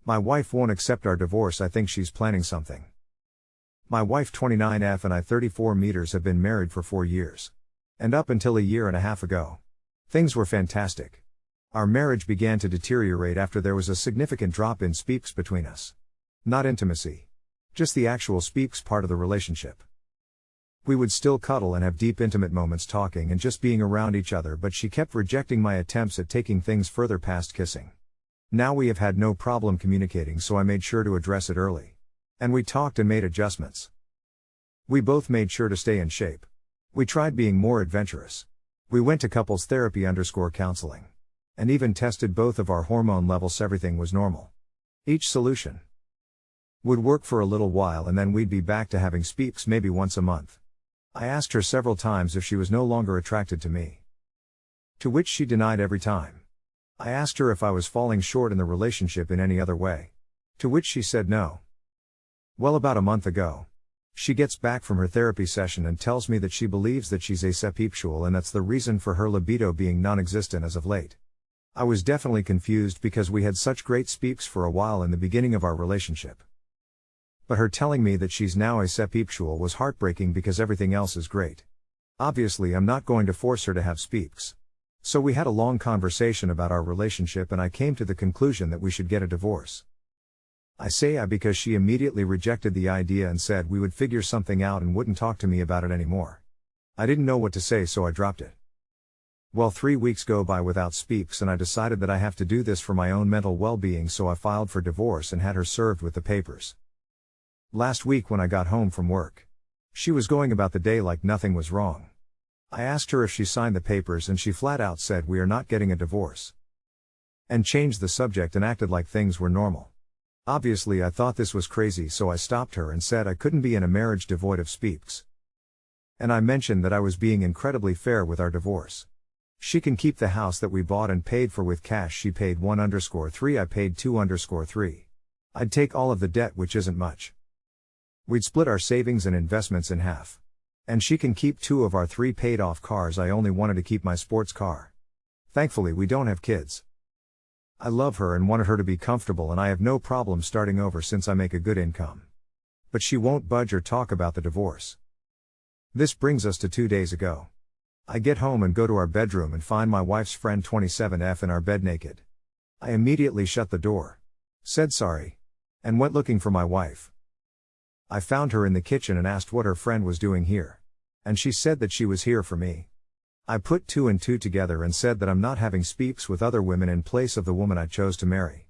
My wife won't accept our divorce. I think she's planning something. My wife 29F and I 34 meters have been married for 4 years. And up until a year and a half ago, things were fantastic. Our marriage began to deteriorate after there was a significant drop in speaks between us. Not intimacy. Just the actual speaks part of the relationship. We would still cuddle and have deep intimate moments talking and just being around each other, but she kept rejecting my attempts at taking things further past kissing. Now we have had no problem communicating, so I made sure to address it early. And we talked and made adjustments. We both made sure to stay in shape. We tried being more adventurous. We went to couples therapy / counseling. And even tested both of our hormone levels. Everything was normal. Each solution would work for a little while and then we'd be back to having speaks maybe once a month. I asked her several times if she was no longer attracted to me, to which she denied every time. I asked her if I was falling short in the relationship in any other way, to which she said no. Well, about a month ago, she gets back from her therapy session and tells me that she believes that she's asexual and that's the reason for her libido being non-existent as of late. I was definitely confused because we had such great speaks for a while in the beginning of our relationship. But her telling me that she's now asexual was heartbreaking because everything else is great. Obviously, I'm not going to force her to have speaks. So we had a long conversation about our relationship and I came to the conclusion that we should get a divorce. I say because she immediately rejected the idea and said we would figure something out and wouldn't talk to me about it anymore. I didn't know what to say, so I dropped it. Well, 3 weeks go by without speaks and I decided that I have to do this for my own mental well-being, so I filed for divorce and had her served with the papers. Last week when I got home from work, she was going about the day like nothing was wrong. I asked her if she signed the papers and she flat out said we are not getting a divorce. And changed the subject and acted like things were normal. Obviously I thought this was crazy, so I stopped her and said I couldn't be in a marriage devoid of speaks. And I mentioned that I was being incredibly fair with our divorce. She can keep the house that we bought and paid for with cash. She paid 1_3, I paid 2_3. I'd take all of the debt, which isn't much. We'd split our savings and investments in half. And she can keep 2 of our 3 paid off cars. I only wanted to keep my sports car. Thankfully we don't have kids. I love her and wanted her to be comfortable, and I have no problem starting over since I make a good income. But she won't budge or talk about the divorce. This brings us to 2 days ago. I get home and go to our bedroom and find my wife's friend 27F in our bed naked. I immediately shut the door, said sorry, and went looking for my wife. I found her in the kitchen and asked what her friend was doing here. And she said that she was here for me. I put 2 and 2 together and said that I'm not having speaks with other women in place of the woman I chose to marry.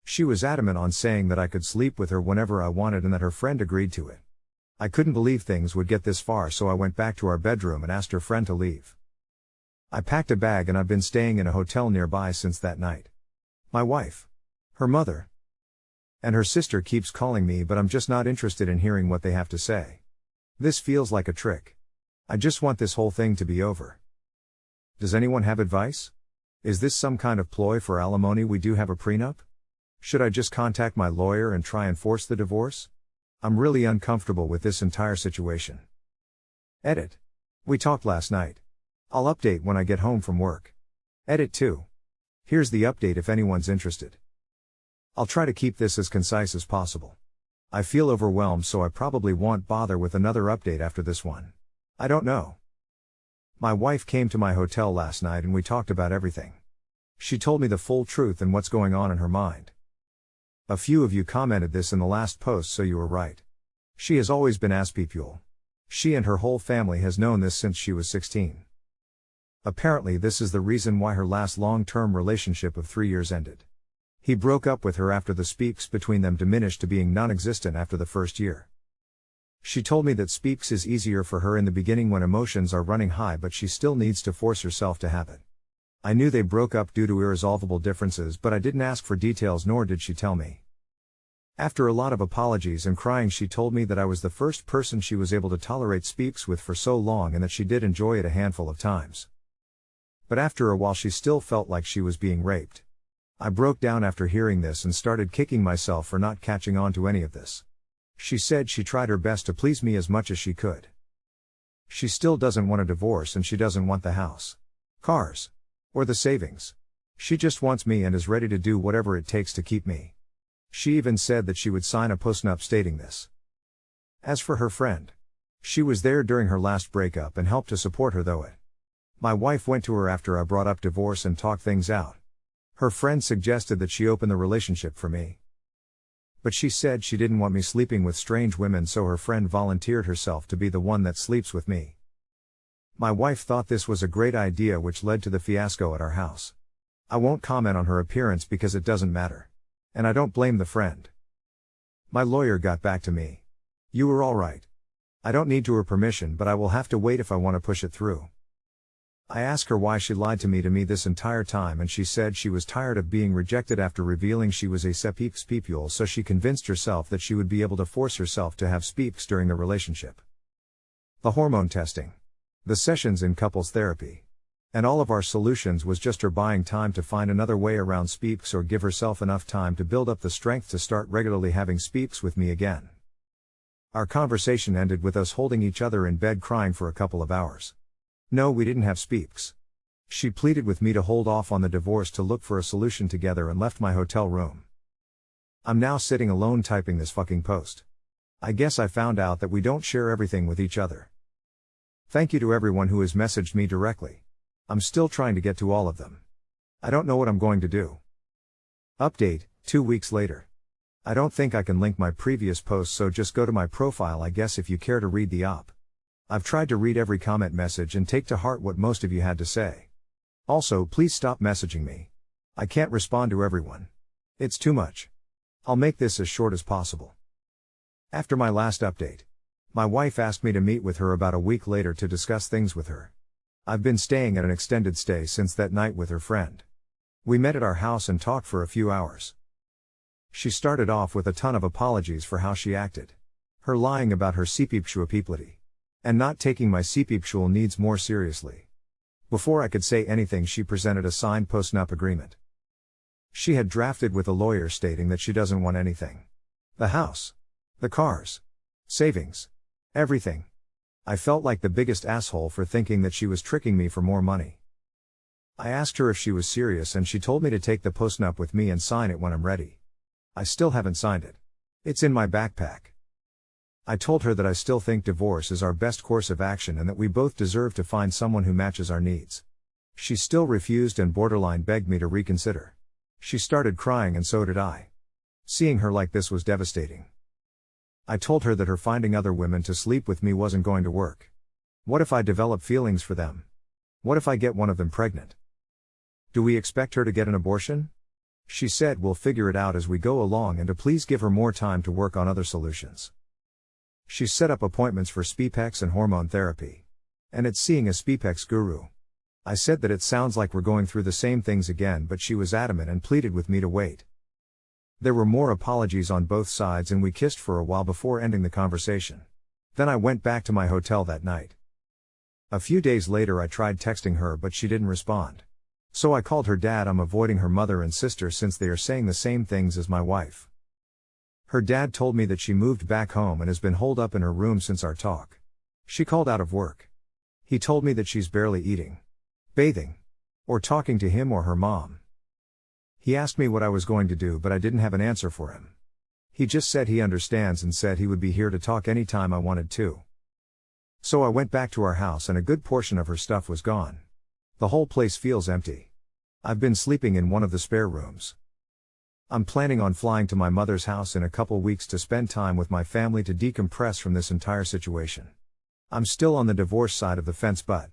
She was adamant on saying that I could sleep with her whenever I wanted and that her friend agreed to it. I couldn't believe things would get this far, so I went back to our bedroom and asked her friend to leave. I packed a bag and I've been staying in a hotel nearby since that night. My wife, her mother, and her sister keeps calling me, but I'm just not interested in hearing what they have to say. This feels like a trick. I just want this whole thing to be over. Does anyone have advice? Is this some kind of ploy for alimony? We do have a prenup? Should I just contact my lawyer and try and force the divorce? I'm really uncomfortable with this entire situation. Edit. We talked last night. I'll update when I get home from work. Edit 2. Here's the update if anyone's interested. I'll try to keep this as concise as possible. I feel overwhelmed, so I probably won't bother with another update after this one. I don't know. My wife came to my hotel last night and we talked about everything. She told me the full truth and what's going on in her mind. A few of you commented this in the last post, so you were right. She has always been asexual. She and her whole family has known this since she was 16. Apparently this is the reason why her last long-term relationship of 3 years ended. He broke up with her after the speaks between them diminished to being non-existent after the first year. She told me that speaks is easier for her in the beginning when emotions are running high, but she still needs to force herself to have it. I knew they broke up due to irresolvable differences, but I didn't ask for details, nor did she tell me. After a lot of apologies and crying, she told me that I was the first person she was able to tolerate speaks with for so long and that she did enjoy it a handful of times. But after a while she still felt like she was being raped. I broke down after hearing this and started kicking myself for not catching on to any of this. She said she tried her best to please me as much as she could. She still doesn't want a divorce and she doesn't want the house, cars, or the savings. She just wants me and is ready to do whatever it takes to keep me. She even said that she would sign a post-nup stating this. As for her friend, she was there during her last breakup and helped to support her through it. My wife went to her after I brought up divorce and talked things out. Her friend suggested that she open the relationship for me. But she said she didn't want me sleeping with strange women, so her friend volunteered herself to be the one that sleeps with me. My wife thought this was a great idea, which led to the fiasco at our house. I won't comment on her appearance because it doesn't matter. And I don't blame the friend. My lawyer got back to me. You were all right. I don't need her permission, but I will have to wait if I want to push it through. I asked her why she lied to me this entire time, and she said she was tired of being rejected after revealing she was a spipule, so she convinced herself that she would be able to force herself to have speaks during the relationship. The hormone testing. The sessions in couples therapy. And all of our solutions was just her buying time to find another way around speaks or give herself enough time to build up the strength to start regularly having speaks with me again. Our conversation ended with us holding each other in bed crying for a couple of hours. No, we didn't have speaks. She pleaded with me to hold off on the divorce to look for a solution together and left my hotel room. I'm now sitting alone typing this fucking post. I guess I found out that we don't share everything with each other. Thank you to everyone who has messaged me directly. I'm still trying to get to all of them. I don't know what I'm going to do. Update, 2 weeks later. I don't think I can link my previous posts, so just go to my profile, I guess, if you care to read the op. I've tried to read every comment message and take to heart what most of you had to say. Also, please stop messaging me. I can't respond to everyone. It's too much. I'll make this as short as possible. After my last update, my wife asked me to meet with her about a week later to discuss things with her. I've been staying at an extended stay since that night with her friend. We met at our house and talked for a few hours. She started off with a ton of apologies for how she acted. Her lying about her spipule and not taking my spipule needs more seriously. Before I could say anything, she presented a signed post-nup agreement. She had drafted with a lawyer stating that she doesn't want anything. The house. The cars. Savings. Everything. I felt like the biggest asshole for thinking that she was tricking me for more money. I asked her if she was serious, and she told me to take the post-nup with me and sign it when I'm ready. I still haven't signed it. It's in my backpack. I told her that I still think divorce is our best course of action and that we both deserve to find someone who matches our needs. She still refused and borderline begged me to reconsider. She started crying and so did I. Seeing her like this was devastating. I told her that her finding other women to sleep with me wasn't going to work. What if I develop feelings for them? What if I get one of them pregnant? Do we expect her to get an abortion? She said we'll figure it out as we go along and to please give her more time to work on other solutions. She set up appointments for spipex and hormone therapy. And it's seeing a spipex guru. I said that it sounds like we're going through the same things again, but she was adamant and pleaded with me to wait. There were more apologies on both sides and we kissed for a while before ending the conversation. Then I went back to my hotel that night. A few days later I tried texting her but she didn't respond. So I called her dad. I'm avoiding her mother and sister since they are saying the same things as my wife. Her dad told me that she moved back home and has been holed up in her room since our talk. She called out of work. He told me that she's barely eating, bathing, or talking to him or her mom. He asked me what I was going to do, but I didn't have an answer for him. He just said he understands and said he would be here to talk anytime I wanted to. So I went back to our house and a good portion of her stuff was gone. The whole place feels empty. I've been sleeping in one of the spare rooms. I'm planning on flying to my mother's house in a couple weeks to spend time with my family to decompress from this entire situation. I'm still on the divorce side of the fence, but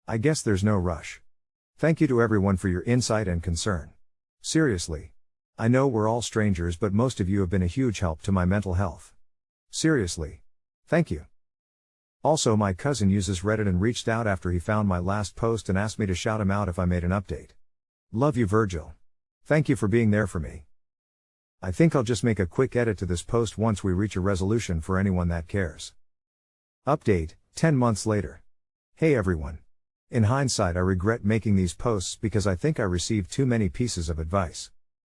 I guess there's no rush. Thank you to everyone for your insight and concern. Seriously. I know we're all strangers, but most of you have been a huge help to my mental health. Seriously. Thank you. Also, my cousin uses Reddit and reached out after he found my last post and asked me to shout him out if I made an update. Love you, Virgil. Thank you for being there for me. I think I'll just make a quick edit to this post once we reach a resolution for anyone that cares. Update, 10 months later. Hey everyone. In hindsight, I regret making these posts because I think I received too many pieces of advice.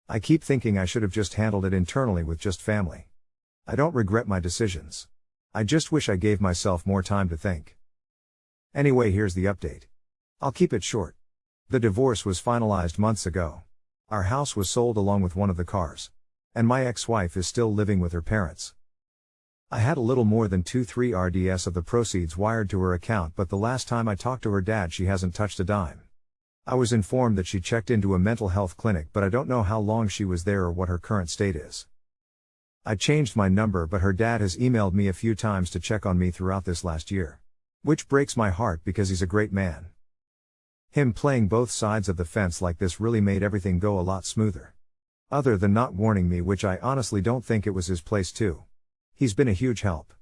I keep thinking I should have just handled it internally with just family. I don't regret my decisions. I just wish I gave myself more time to think. Anyway, here's the update. I'll keep it short. The divorce was finalized months ago. Our house was sold along with one of the cars. And my ex-wife is still living with her parents. I had a little more than 2-3 RDS of the proceeds wired to her account, but the last time I talked to her dad she hasn't touched a dime. I was informed that she checked into a mental health clinic, but I don't know how long she was there or what her current state is. I changed my number, but her dad has emailed me a few times to check on me throughout this last year. Which breaks my heart because he's a great man. Him playing both sides of the fence like this really made everything go a lot smoother. Other than not warning me, which I honestly don't think it was his place to. He's been a huge help.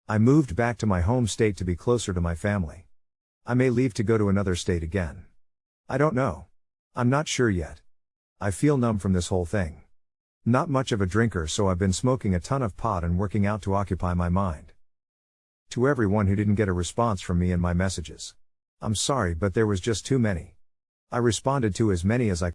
I moved back to my home state to be closer to my family. I may leave to go to another state again. I don't know. I'm not sure yet. I feel numb from this whole thing. Not much of a drinker, so I've been smoking a ton of pot and working out to occupy my mind. To everyone who didn't get a response from me in my messages, I'm sorry, but there was just too many. I responded to as many as I